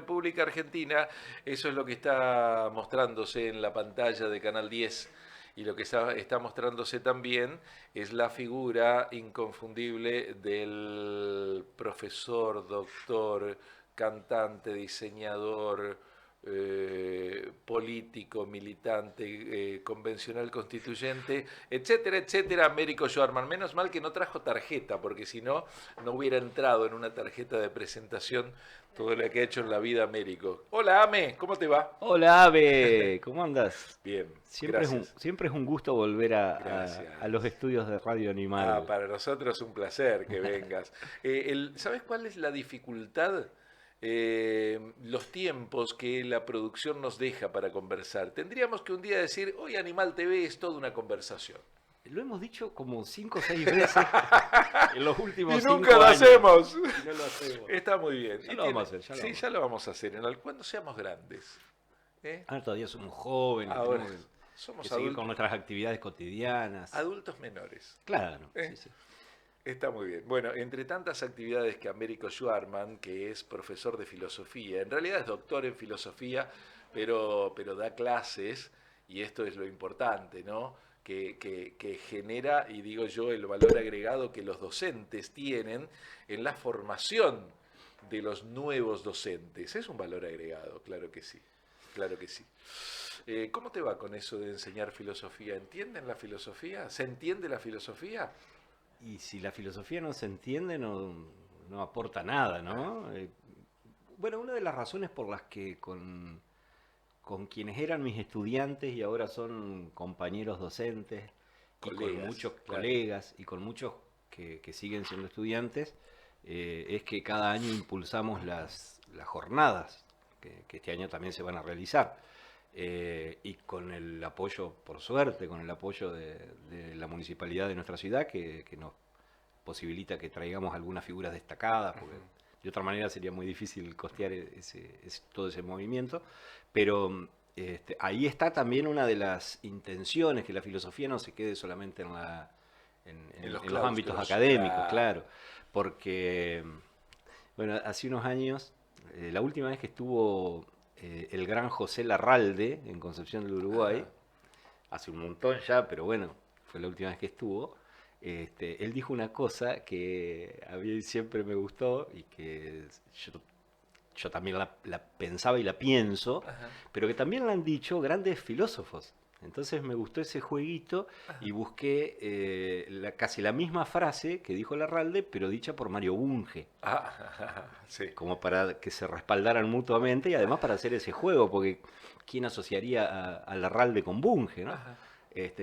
República Argentina, eso es lo que está mostrándose en la pantalla de Canal 10 y lo que está mostrándose también es la figura inconfundible del profesor, doctor, cantante, diseñador, político, militante, convencional constituyente, etcétera, etcétera, Américo Schwarman. Menos mal que no trajo tarjeta, porque si no, no hubiera entrado en una tarjeta de presentación todo lo que ha hecho en la vida Américo. Hola, Ame, ¿cómo te va? Hola, Ave, ¿cómo andas? Bien, Siempre es un, gracias. siempre es un gusto volver a los Gracias. estudios de Radio Animal. Para nosotros es un placer que vengas. ¿Sabes cuál es la dificultad? Los tiempos que la producción nos deja para conversar. Tendríamos que un día decir, hoy Animal TV es toda una conversación. Lo hemos dicho como 5 o 6 veces en los Y últimos nunca cinco lo años hacemos. y no lo hacemos. Está muy bien. Ya lo vamos a hacer, ya lo Sí, vamos a ya hacer. lo vamos a hacer. Cuando seamos grandes. ¿eh? Ahora todavía somos jóvenes, Ahora tenemos que somos seguir con nuestras actividades cotidianas. adultos menores. Claro, ¿eh? sí, sí. Está muy bien. Bueno, entre tantas actividades que Américo Schwarman, que es profesor de filosofía, en realidad es doctor en filosofía, pero da clases, y esto es lo importante, ¿no? Que genera, y digo yo, el valor agregado que los docentes tienen en la formación de los nuevos docentes. Es un valor agregado, claro que sí, claro que sí. ¿Cómo te va con eso de enseñar filosofía? ¿Entienden la filosofía? ¿Se entiende la filosofía? Y si la filosofía no se entiende, no aporta nada, ¿no? Bueno, una de las razones por las que con quienes eran mis estudiantes y ahora son compañeros docentes y con Colegas, muchos claro. colegas y con muchos que siguen siendo estudiantes, es que cada año impulsamos las jornadas, que este año también se van a realizar. Y con el apoyo, por suerte, con el apoyo de la municipalidad de nuestra ciudad, que nos posibilita que traigamos algunas figuras destacadas, porque de otra manera sería muy difícil costear todo ese movimiento, pero ahí está también una de las intenciones, que la filosofía no se quede solamente En los en los ámbitos claustros, académicos, claro. claro, porque, bueno, hace unos años, la última vez que estuvo el gran José Larralde en Concepción del Uruguay, Ajá. hace un montón ya, pero bueno, fue la última vez que estuvo. Él dijo una cosa que a mí siempre me gustó y que yo también la pensaba y la pienso, Ajá. pero que también la han dicho grandes filósofos. Entonces me gustó ese jueguito y busqué casi la misma frase que dijo Larralde, pero dicha por Mario Bunge, Ah, sí. como para que se respaldaran mutuamente y además para hacer ese juego, porque ¿quién asociaría a Larralde con Bunge, ¿no? Ajá.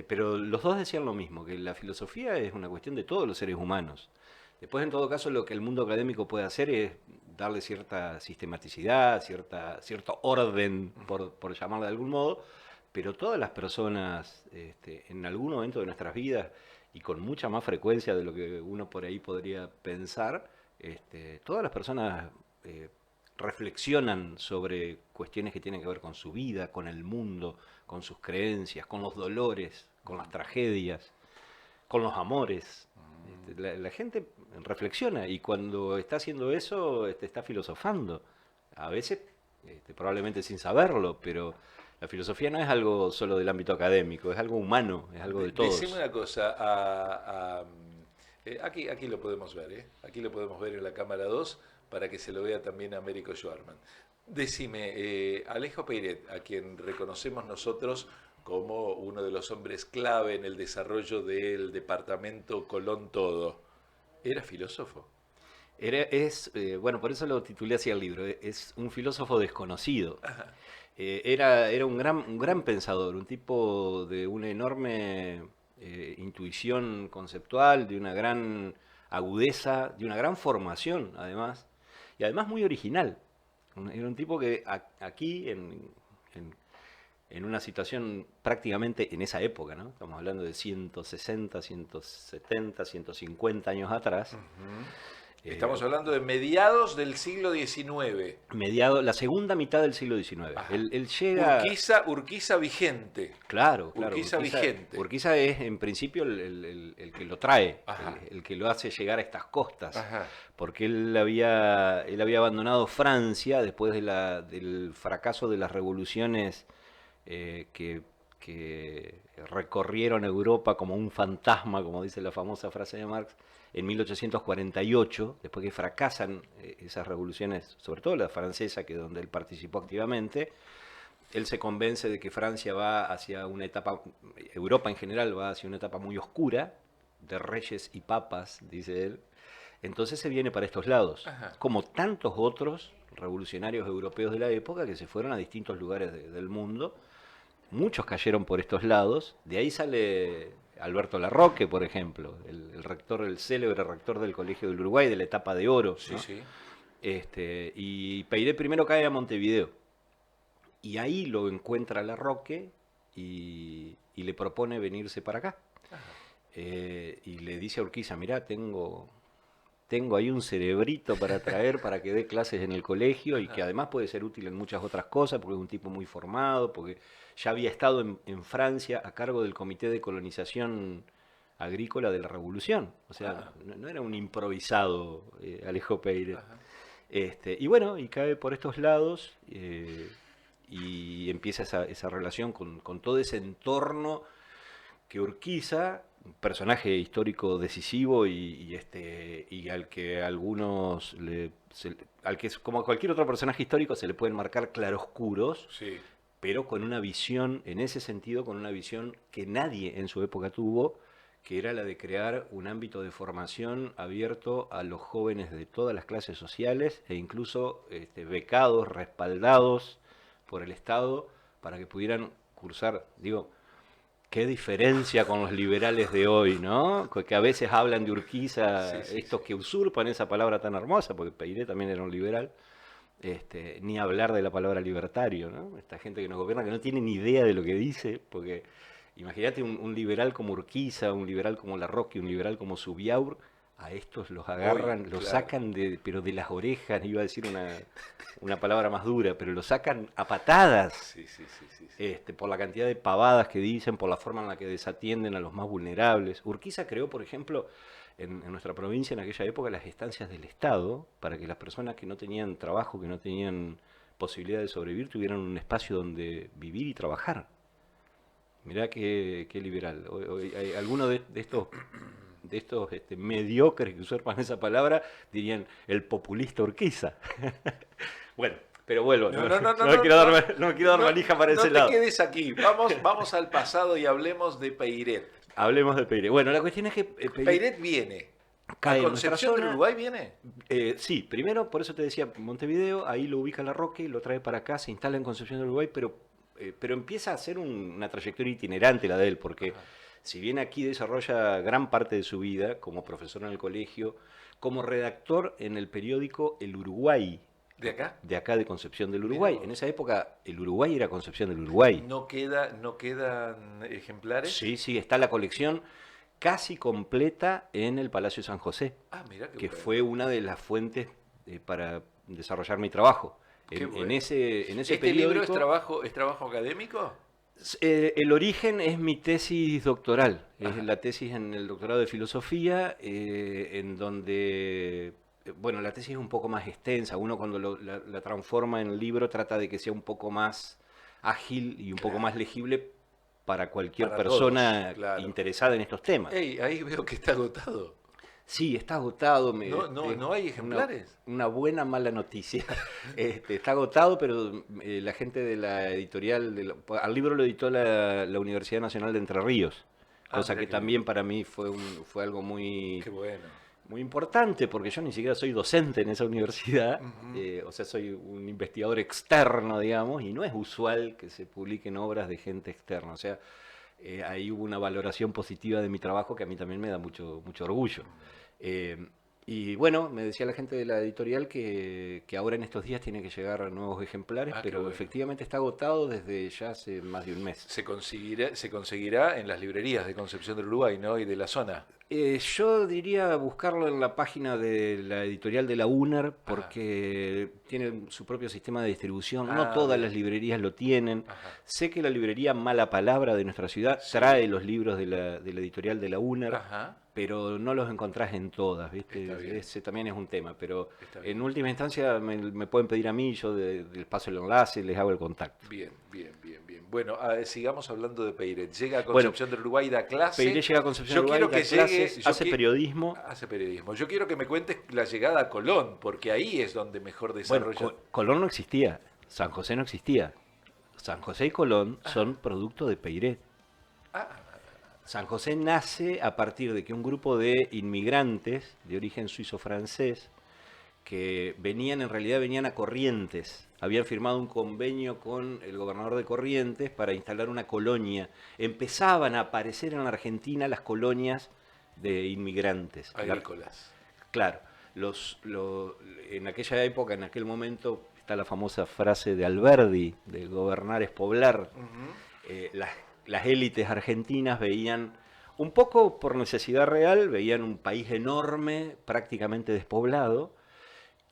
Pero los dos decían lo mismo, que la filosofía es una cuestión de todos los seres humanos. Después, en todo caso, lo que el mundo académico puede hacer es darle cierta sistematicidad, cierto orden, por llamarlo de algún modo, pero todas las personas, en algún momento de nuestras vidas, y con mucha más frecuencia de lo que uno por ahí podría pensar, todas las personas eh, reflexionan sobre cuestiones que tienen que ver con su vida, con el mundo, con sus creencias, con los dolores, con las tragedias, con los amores. La gente reflexiona y cuando está haciendo eso está filosofando. A veces, probablemente sin saberlo, pero la filosofía no es algo solo del ámbito académico, es algo humano, es algo de Decime todos. una cosa. Aquí lo podemos ver, ¿eh? Aquí lo podemos ver en la cámara 2 para que se lo vea también a Américo Schwarman. Decime, Alejo Peiret, a quien reconocemos nosotros como uno de los hombres clave en el desarrollo del departamento Colón Todo, ¿era filósofo? Bueno, por eso lo titulé así el libro, es un filósofo desconocido. Ajá. Era un gran pensador, un tipo de una enorme intuición conceptual, de una gran agudeza, de una gran formación, además, y además muy original. Era un tipo que aquí, en- en una situación prácticamente en esa época, ¿no? Estamos hablando de 160, 170, 150 años atrás, Estamos hablando de mediados del siglo XIX. La segunda mitad del siglo XIX. Él llega... Urquiza vigente. Claro. Urquiza vigente. Urquiza es en principio el que lo trae, Ajá. el que lo hace llegar a estas costas. Ajá. Porque él había abandonado Francia después del fracaso de las revoluciones que recorrieron Europa como un fantasma, como dice la famosa frase de Marx, en 1848, después que fracasan esas revoluciones, sobre todo la francesa, que es donde él participó activamente. Él se convence de que Francia va hacia una etapa, Europa en general va hacia una etapa muy oscura, de reyes y papas, dice él. Entonces se viene para estos lados, Ajá. como tantos otros revolucionarios europeos de la época que se fueron a distintos lugares del mundo. Muchos cayeron por estos lados. De ahí sale Alberto Larroque, por ejemplo, el célebre rector del Colegio del Uruguay de la etapa de oro. Sí, ¿no? sí. Y Peiré primero cae a Montevideo. Y ahí lo encuentra Larroque y le propone venirse para acá. Y le dice a Urquiza, mirá, tengo ahí un cerebrito para traer para que dé clases en el colegio y que además puede ser útil en muchas otras cosas porque es un tipo muy formado, porque ya había estado en Francia a cargo del Comité de Colonización Agrícola de la Revolución. O sea, no era un improvisado Alejo Peiré. Y bueno, y cae por estos lados y empieza esa relación con todo ese entorno que Urquiza, un personaje histórico decisivo y al que algunos, al que como cualquier otro personaje histórico se le pueden marcar claroscuros, Sí. pero con una visión, en ese sentido, con una visión que nadie en su época tuvo, que era la de crear un ámbito de formación abierto a los jóvenes de todas las clases sociales e incluso becados, respaldados por el Estado para que pudieran cursar, digo, qué diferencia con los liberales de hoy, ¿no? Que a veces hablan de Urquiza, estos que usurpan esa palabra tan hermosa, porque Peiré también era un liberal, ni hablar de la palabra libertario, ¿no? Esta gente que nos gobierna que no tiene ni idea de lo que dice, porque imagínate un liberal como Urquiza, un liberal como Larroque, un liberal como Subiaur, a estos los agarran, los sacan pero de las orejas, iba a decir una palabra más dura, pero los sacan a patadas. Sí. Por la cantidad de pavadas que dicen, por la forma en la que desatienden a los más vulnerables. Urquiza creó, por ejemplo, en nuestra provincia en aquella época las estancias del Estado para que las personas que no tenían trabajo, que no tenían posibilidad de sobrevivir, tuvieran un espacio donde vivir y trabajar. Mirá qué liberal. Hay algunos de estos mediocres que usurpan esa palabra dirían el populista Urquiza. Bueno, pero vuelvo. No quiero dar manija para ese lado. No te quedes aquí. Vamos al pasado y hablemos de Peiret. Hablemos de Peiré. Bueno, la cuestión es que Peiret viene. ¿A Concepción del Uruguay viene? Sí, primero, por eso te decía, Montevideo, ahí lo ubica Larroque, lo trae para acá, se instala en Concepción del Uruguay, pero empieza a ser una trayectoria itinerante la de él, porque si bien aquí desarrolla gran parte de su vida como profesor en el colegio, como redactor en el periódico El Uruguay. ¿De acá? De acá, de Concepción del Uruguay. En esa época el Uruguay era Concepción del Uruguay. ¿No quedan ejemplares? Sí, está la colección casi completa en el Palacio San José, Mira que bueno. fue una de las fuentes para desarrollar mi trabajo. En ese periódico, libro es trabajo académico? El origen es mi tesis doctoral, es la tesis en el doctorado de filosofía, en donde, bueno, la tesis es un poco más extensa, uno cuando la transforma en libro trata de que sea un poco más ágil y un poco más legible para cualquier persona interesada en estos temas. Ahí veo que está agotado. Sí, está agotado. ¿No hay ejemplares? Una buena, mala noticia. Está agotado, pero la gente de la editorial, al libro lo editó la Universidad Nacional de Entre Ríos, cosa que también para mí fue algo muy, muy importante, porque yo ni siquiera soy docente en esa universidad, o sea, soy un investigador externo, digamos, y no es usual que se publiquen obras de gente externa, o sea, ahí hubo una valoración positiva de mi trabajo que a mí también me da mucho orgullo. Y bueno, me decía la gente de la editorial que ahora en estos días tiene que llegar nuevos ejemplares, pero efectivamente está agotado desde ya hace más de un mes. Se conseguirá en las librerías de Concepción del Uruguay, ¿no? Y de la zona. Yo diría buscarlo en la página de la editorial de la UNER Ajá. porque tiene su propio sistema de distribución. No Ah, todas las bien. librerías lo tienen. Ajá. Sé que la librería Mala Palabra de nuestra ciudad trae Sí. los libros de la editorial de la UNER, Ajá. pero no los encontrás en todas, Está ¿viste? bien. Ese también es un tema. Pero Está bien. en última instancia me pueden pedir a mí, yo les paso el enlace, les hago el contacto. Bien, bien, bien, bien. Bueno, sigamos hablando de Peiret. Llega a Bueno, Concepción del Uruguay, da clase. Peiré llega a Concepción Yo del Uruguay, quiero que da llegue, clases, hace periodismo. hace periodismo. Yo quiero que me cuentes la llegada a Colón, porque ahí es donde mejor Bueno, desarrolla. Colón no existía, San José no existía. San José y Colón Ajá. son producto de Peiré. Ah, San José nace a partir de que un grupo de inmigrantes de origen suizo-francés que venían, en realidad venían a Corrientes, habían firmado un convenio con el gobernador de Corrientes para instalar una colonia. Empezaban a aparecer en la Argentina las colonias de inmigrantes. agrícolas. Claro, en aquella época, en aquel momento, está la famosa frase de Alberdi, de gobernar es poblar. Ujú. Las élites argentinas veían, un poco por necesidad real, veían un país enorme, prácticamente despoblado,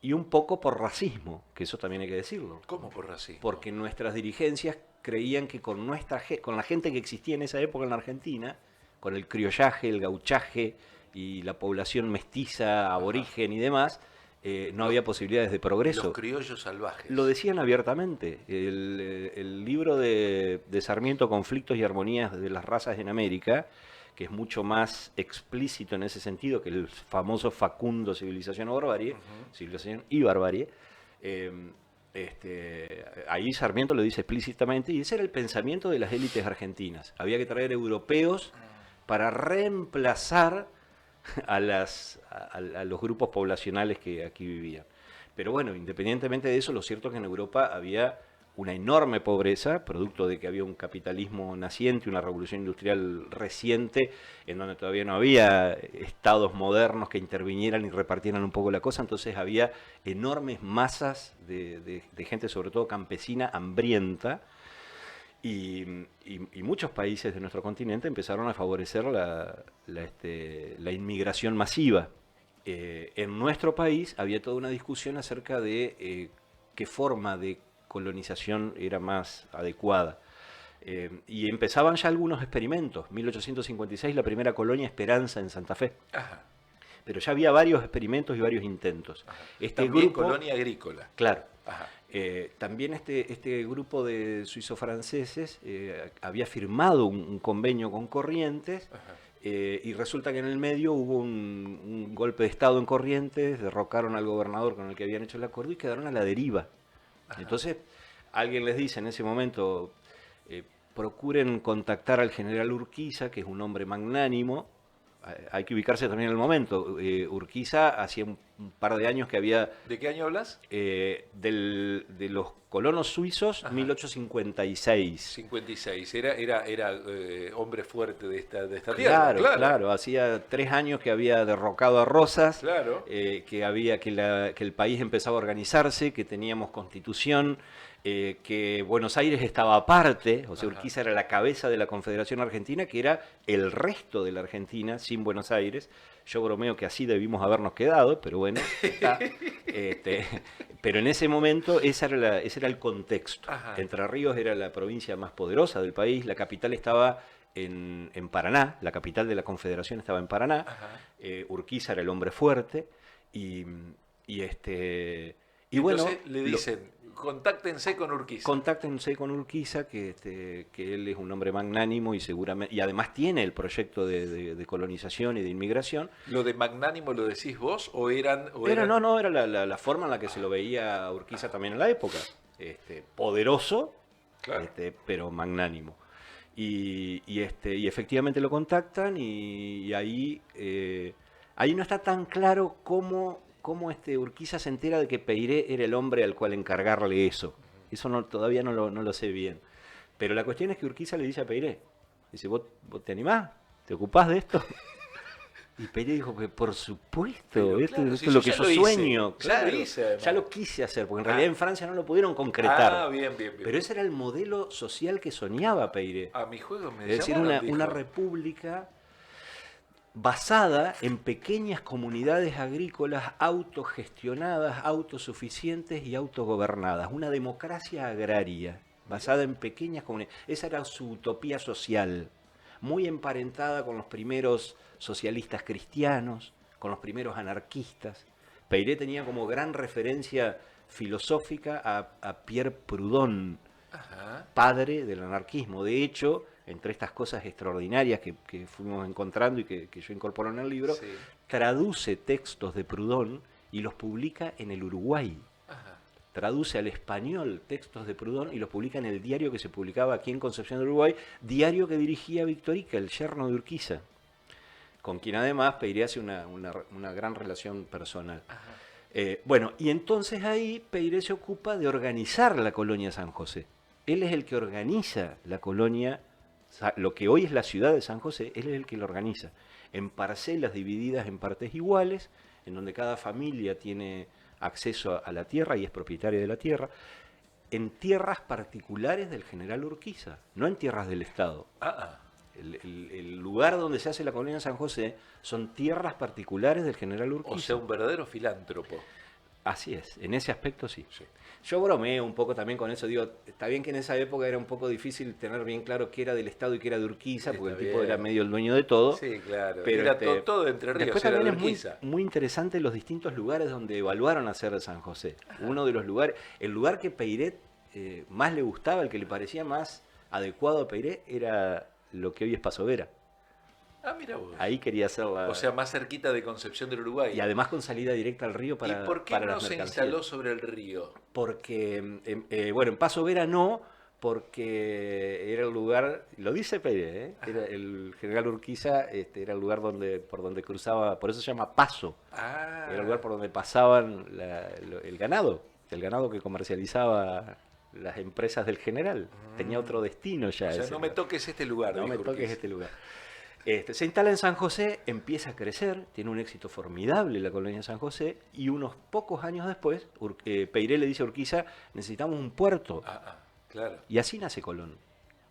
y un poco por racismo, que eso también hay que decirlo, ¿Cómo por racismo? porque nuestras dirigencias creían que con la gente que existía en esa época en la Argentina, con el criollaje, el gauchaje y la población mestiza, Ajá. aborigen y demás, no Los, había posibilidades de los progreso. criollos Lo salvajes. decían abiertamente. El libro de Sarmiento, Conflictos y Armonías de las Razas en América, que es mucho más explícito en ese sentido que el famoso Facundo Civilización o Barbarie, Ujú. Civilización y Barbarie, ahí Sarmiento lo dice explícitamente, y ese era el pensamiento de las élites argentinas. Había que traer europeos para reemplazar a los grupos poblacionales que aquí vivían. Pero bueno, independientemente de eso, lo cierto es que en Europa había una enorme pobreza, producto de que había un capitalismo naciente, una revolución industrial reciente, en donde todavía no había estados modernos que intervinieran y repartieran un poco la cosa, entonces había enormes masas de gente, sobre todo campesina, hambrienta, y muchos países de nuestro continente empezaron a favorecer la inmigración masiva. En nuestro país había toda una discusión acerca de qué forma de colonización era más adecuada. Y empezaban ya algunos experimentos. 1856 la primera colonia Esperanza en Santa Fe. Ajá, Pero ya había varios experimentos y varios intentos. ajá. Este También grupo, colonia agrícola. claro, Ajá, también este grupo de suizo-franceses había firmado un convenio con Corrientes, ajá, y resulta que en el medio hubo un golpe de Estado en Corrientes, derrocaron al gobernador con el que habían hecho el acuerdo y quedaron a la deriva. ajá. Entonces, alguien les dice en ese momento, eh, procuren contactar al general Urquiza, que es un hombre magnánimo. Hay que ubicarse también en el momento. Urquiza hacía un par de años que había ¿De qué año hablas? de los colonos suizos, Ajá. 1856. 56. Era hombre fuerte de esta tierra, Claro, claro. claro, hacía 3 años que había derrocado a Rosas, Claro. que el país empezaba a organizarse, que teníamos constitución, que Buenos Aires estaba aparte, o sea, Ajá. Urquiza era la cabeza de la Confederación Argentina, que era el resto de la Argentina sin Buenos Aires. Yo bromeo que así debimos habernos quedado, pero bueno, está. Este, pero en ese momento ese era el contexto. Ajá. Entre Ríos era la provincia más poderosa del país, la capital estaba en Paraná, la capital de la Confederación estaba en Paraná, Ajá. Urquiza era el hombre fuerte, y, y este y Y bueno, entonces le dicen, contáctense con Urquiza. contáctense con Urquiza, que él es un hombre magnánimo y seguramente, y además tiene el proyecto de colonización y de inmigración. ¿Lo de magnánimo lo decís vos o eran... Era la forma en la que se lo veía a Urquiza también en la época. Poderoso, Claro. pero magnánimo. Y efectivamente lo contactan y ahí no está tan claro cómo Urquiza se entera de que Peiré era el hombre al cual encargarle eso. Eso todavía no lo sé bien. Pero la cuestión es que Urquiza le dice a Peiré, dice, ¿vos te animás? ¿Te ocupás de esto? Y Peiré dijo que por supuesto, Pero esto claro, es si lo yo que ya yo lo hice, sueño, ya lo claro, hice, además. ya lo quise hacer, porque en Ah. realidad en Francia no lo pudieron concretar. Ah, bien, bien, bien. Pero ese era el modelo social que soñaba Peiré. A mi juego me Es decir, llamaron, una dijo. república basada en pequeñas comunidades agrícolas autogestionadas, autosuficientes y autogobernadas. Una democracia agraria basada en pequeñas comunidades. Esa era su utopía social, muy emparentada con los primeros socialistas cristianos, con los primeros anarquistas. Peiré tenía como gran referencia filosófica a Pierre Proudhon, Ajá. padre del anarquismo. De hecho, entre estas cosas extraordinarias que fuimos encontrando y que yo incorporo en el libro, Sí. traduce textos de Proudhon y los publica en el Uruguay. Ajá. Traduce al español textos de Proudhon y los publica en el diario que se publicaba aquí en Concepción del Uruguay, diario que dirigía Victorica, el yerno de Urquiza, con quien además Peiré hace una gran relación personal. Ajá. Bueno, y entonces ahí Peiré se ocupa de organizar la colonia San José. Él es el que organiza la colonia, lo que hoy es la ciudad de San José, él es el que lo organiza, en parcelas divididas en partes iguales, en donde cada familia tiene acceso a la tierra y es propietaria de la tierra, en tierras particulares del general Urquiza, no en tierras del Estado. Ah, El lugar donde se hace la colonia San José son tierras particulares del general Urquiza. o sea, un verdadero filántropo. Así es, en ese aspecto sí. Sí. Yo bromeo un poco también con eso, digo, está bien que en esa época era un poco difícil tener bien claro qué era del Estado y qué era de Urquiza, porque Está el tipo bien. era medio el dueño de todo. Sí, claro. Pero Era todo Entre Ríos, después era también de es muy, Urquiza. muy interesante los distintos lugares donde evaluaron hacer de San José. Uno de los lugares, el lugar que Peiret más le gustaba, el que le parecía más adecuado a Peiret, era lo que hoy es Paso Vera. Ah, mira vos. Ahí quería hacerla. O sea, más cerquita de Concepción del Uruguay. Y además con salida directa al río para, ¿Y por qué para no las se mercancías. instaló sobre el río? Porque, bueno, en Paso Vera no, porque era el lugar, lo dice Pérez, era el general Urquiza, era el lugar por donde cruzaba, por eso se llama Paso, Ah. era el lugar por donde pasaban el ganado que comercializaba las empresas del general. Tenía otro destino ya. O sea, ese no me lugar. toques este lugar. No me dijo toques Urquiza. este lugar. Se instala en San José, empieza a crecer, tiene un éxito formidable la colonia de San José, y unos pocos años después, Peiré le dice a Urquiza, necesitamos un puerto. Claro. Y así nace Colón,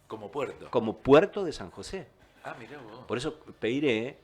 Como puerto. como puerto de San José. Ah, mirá vos. Por eso Peiré,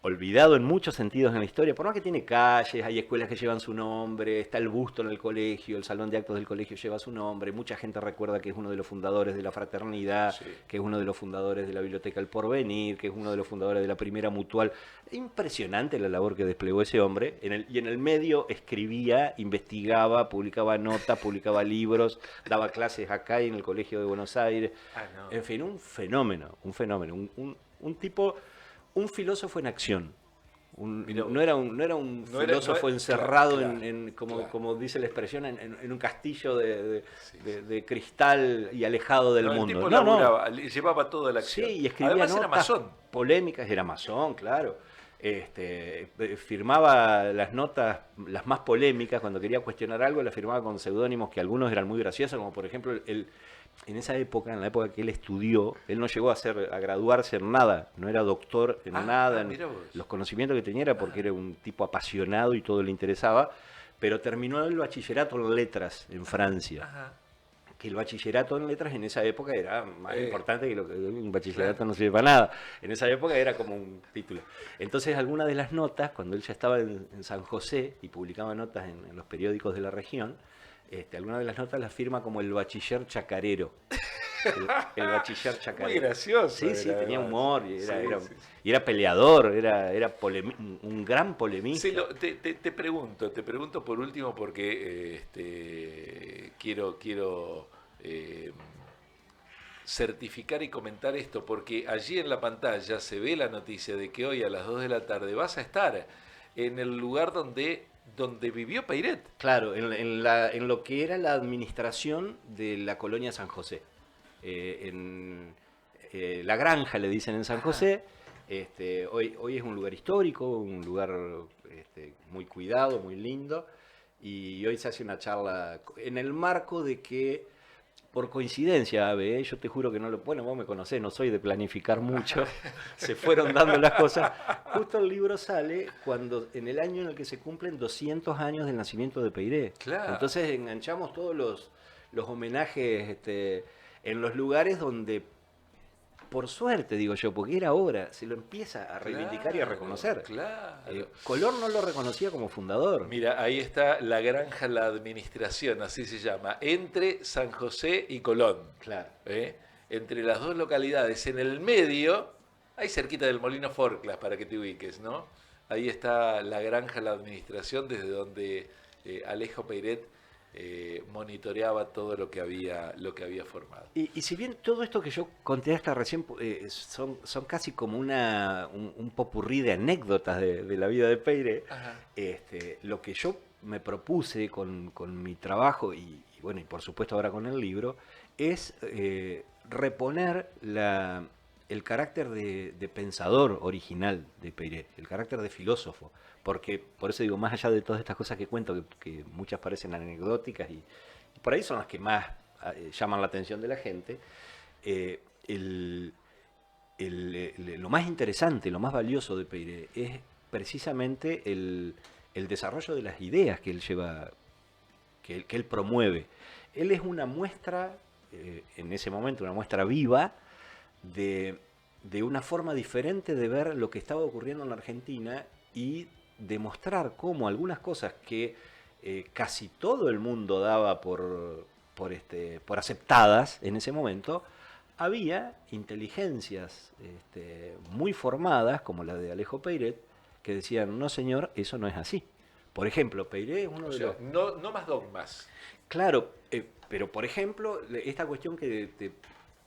olvidado en muchos sentidos en la historia, por más que tiene calles, hay escuelas que llevan su nombre, está el busto en el colegio, el salón de actos del colegio lleva su nombre, mucha gente recuerda que es uno de los fundadores de la fraternidad, Sí. que es uno de los fundadores de la Biblioteca El Porvenir, que es uno de los fundadores de la Primera Mutual. Impresionante la labor que desplegó ese hombre, y en el medio escribía, investigaba, publicaba notas, publicaba libros, daba clases acá y en el Colegio de Buenos Aires. No. En fin, un fenómeno, un tipo... Un filósofo en acción. No era un filósofo encerrado claro, como dice la expresión, en un castillo de cristal y alejado del No, el mundo. tipo No, laburaba, llevaba toda la acción. Sí, y escribía Además era notas masón. polémicas, era masón, claro. Firmaba las notas, las más polémicas, cuando quería cuestionar algo, las firmaba con seudónimos que algunos eran muy graciosos, como por ejemplo en esa época, en la época que él estudió, él no llegó a graduarse en nada, no era doctor en nada, mirá vos. los conocimientos que tenía era porque era un tipo apasionado y todo le interesaba, pero terminó el bachillerato en letras en Francia. Ajá. Que el bachillerato en letras en esa época era más importante que lo que un bachillerato Claro. no sirve para nada. En esa época era como un título. Entonces algunas de las notas, cuando él ya estaba en San José y publicaba notas en los periódicos de la región, algunas de las notas las firma como el bachiller chacarero. El bachiller chacarero. Muy gracioso. Sí, sí, era, tenía además. humor Sí. y era peleador, era un gran polemista. Sí, te pregunto por último porque quiero certificar y comentar esto, porque allí en la pantalla se ve la noticia de que hoy a las 2 de la tarde vas a estar en el lugar donde vivió Peiret. Claro, en lo que era la administración de la colonia San José. La Granja le dicen en San José. Hoy es un lugar histórico, un lugar muy cuidado, muy lindo. Y hoy se hace una charla en el marco de que, por coincidencia, Abe, yo te juro que no lo... Bueno, vos me conocés, no soy de planificar mucho, se fueron dando las cosas. Justo el libro sale en el año en el que se cumplen 200 años del nacimiento de Peiré. Claro. Entonces enganchamos todos los homenajes en los lugares donde Por suerte, digo yo, porque era hora, se lo empieza a reivindicar y a reconocer. Claro. Colón no lo reconocía como fundador. Mira, ahí está la granja, la administración, así se llama, entre San José y Colón. Claro. Entre las dos localidades, en el medio, ahí cerquita del Molino Forclas, para que te ubiques, ¿no? Ahí está la granja, la administración, desde donde Alejo Peiret monitoreaba todo lo que había formado. Y si bien todo esto que yo conté hasta recién son casi como un popurrí de anécdotas de la vida de Peire, Ajá. lo que yo me propuse con mi trabajo y bueno, y por supuesto ahora con el libro, es reponer el carácter de pensador original de Peire, el carácter de filósofo. Porque, por eso digo, más allá de todas estas cosas que cuento, que muchas parecen anecdóticas y por ahí son las que más llaman la atención de la gente, eh, el- lo más interesante, lo más valioso de Peire es precisamente el desarrollo de las ideas que él lleva, que él promueve. Él es una muestra, en ese momento, una muestra viva de una forma diferente de ver lo que estaba ocurriendo en la Argentina y demostrar cómo algunas cosas que casi todo el mundo daba por aceptadas en ese momento, había inteligencias muy formadas, como la de Alejo Peiret, que decían, no señor, eso no es así. Por ejemplo, Peiret es uno O de sea, los... no más dogmas. Claro, pero por ejemplo, esta cuestión que te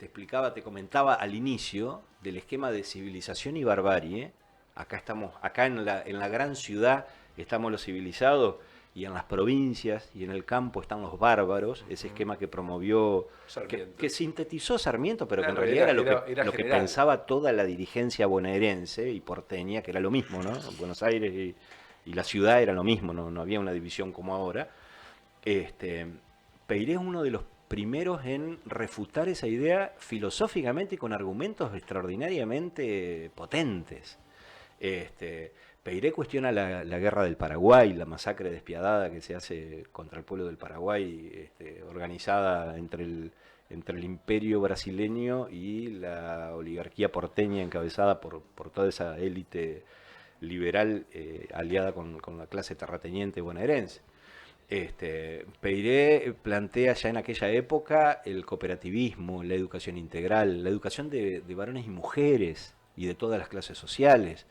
explicaba, te comentaba al inicio, del esquema de civilización y barbarie, acá en la gran ciudad estamos los civilizados, y en las provincias y en el campo están los bárbaros, ese esquema que promovió, Sarmiento. que sintetizó Sarmiento, pero que en Claro, realidad era era lo que general. pensaba toda la dirigencia bonaerense y porteña, que era lo mismo, ¿no? Buenos Aires y la ciudad era lo mismo, no había una división como ahora. Este, Peiré es uno de los primeros en refutar esa idea filosóficamente y con argumentos extraordinariamente potentes. Peiré cuestiona la guerra del Paraguay, la masacre despiadada que se hace contra el pueblo del Paraguay, organizada entre el imperio brasileño y la oligarquía porteña encabezada por toda esa élite liberal aliada con la clase terrateniente bonaerense. Peiré plantea ya en aquella época el cooperativismo, la educación integral, la educación de varones y mujeres y de todas las clases sociales.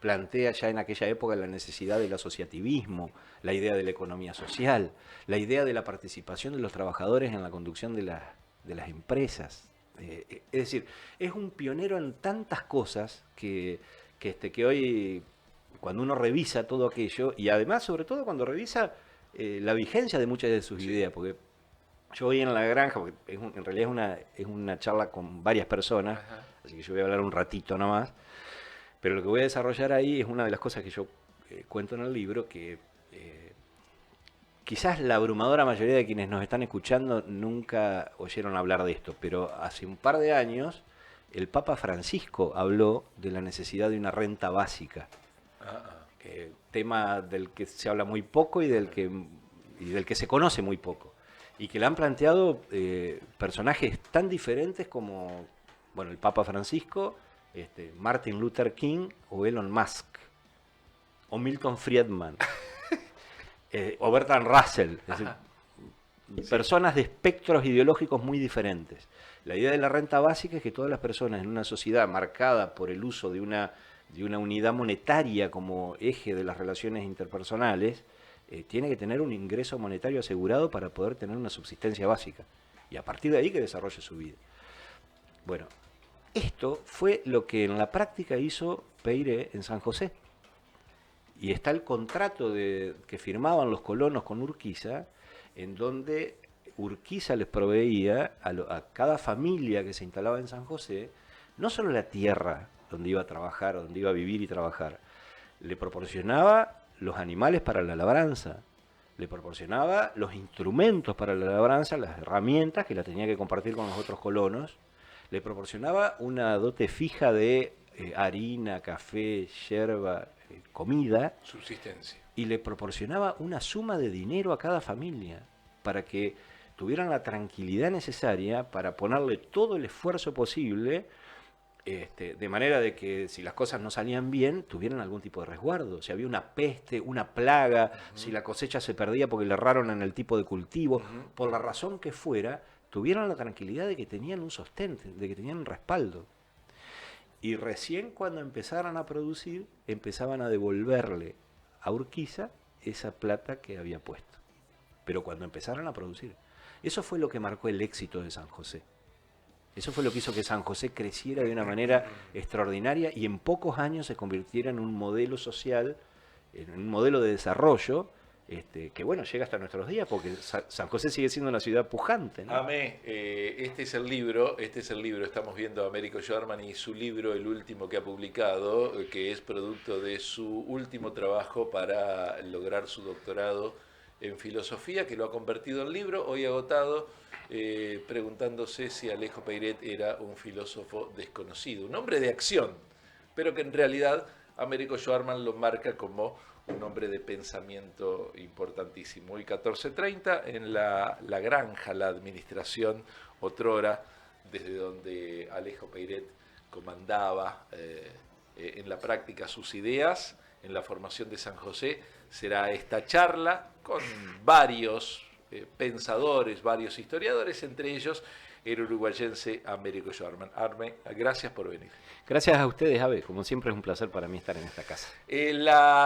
Plantea ya en aquella época la necesidad del asociativismo, la idea de la economía social, la idea de la participación de los trabajadores en la conducción de las empresas. Es decir, es un pionero en tantas cosas que hoy, cuando uno revisa todo aquello, y además, sobre todo, cuando revisa la vigencia de muchas de sus ideas, porque yo voy en la granja, porque en realidad es una charla con varias personas, Ajá. así que yo voy a hablar un ratito nomás, pero lo que voy a desarrollar ahí es una de las cosas que yo cuento en el libro, que quizás la abrumadora mayoría de quienes nos están escuchando nunca oyeron hablar de esto, pero hace un par de años el Papa Francisco habló de la necesidad de una renta básica, tema del que se habla muy poco y del que se conoce muy poco, y que le han planteado personajes tan diferentes como, bueno, el Papa Francisco, Martin Luther King o Elon Musk, o Milton Friedman, o Bertrand Russell, es decir, personas de espectros ideológicos muy diferentes. La idea de la renta básica es que todas las personas en una sociedad marcada por el uso de una unidad monetaria como eje de las relaciones interpersonales, tiene que tener un ingreso monetario asegurado para poder tener una subsistencia básica. Y a partir de ahí que desarrolle su vida. Bueno, esto fue lo que en la práctica hizo Peire en San José. Y está el contrato que firmaban los colonos con Urquiza, en donde Urquiza les proveía a cada familia que se instalaba en San José, no solo la tierra donde iba a trabajar, donde iba a vivir y trabajar, le proporcionaba los animales para la labranza, le proporcionaba los instrumentos para la labranza, las herramientas que la tenía que compartir con los otros colonos, le proporcionaba una dote fija de harina, café, yerba, comida, Subsistencia. y le proporcionaba una suma de dinero a cada familia para que tuvieran la tranquilidad necesaria para ponerle todo el esfuerzo posible, de manera de que si las cosas no salían bien, tuvieran algún tipo de resguardo. Si había una peste, una plaga, si la cosecha se perdía porque le erraron en el tipo de cultivo, por la razón que fuera, tuvieran la tranquilidad de que tenían un sostén, de que tenían un respaldo. Y recién cuando empezaran a producir, empezaban a devolverle a Urquiza esa plata que había puesto. Pero cuando empezaran a producir. Eso fue lo que marcó el éxito de San José. Eso fue lo que hizo que San José creciera de una manera extraordinaria y en pocos años se convirtiera en un modelo social, en un modelo de desarrollo, que bueno, llega hasta nuestros días, porque San José sigue siendo una ciudad pujante, ¿no? Amé, este es el libro, estamos viendo a Américo Schwarman y su libro, el último que ha publicado, que es producto de su último trabajo para lograr su doctorado en filosofía, que lo ha convertido en libro, hoy agotado, preguntándose si Alejo Peiret era un filósofo desconocido, un hombre de acción, pero que en realidad Américo Schwarman lo marca como un hombre de pensamiento importantísimo. Hoy 14:30 en la Granja, la administración, otrora, desde donde Alejo Peiret comandaba en la práctica sus ideas, en la formación de San José, será esta charla con varios pensadores, varios historiadores, entre ellos el uruguayense Américo Schwarman. Arme, gracias por venir. Gracias a ustedes, Abe. Como siempre es un placer para mí estar en esta casa. La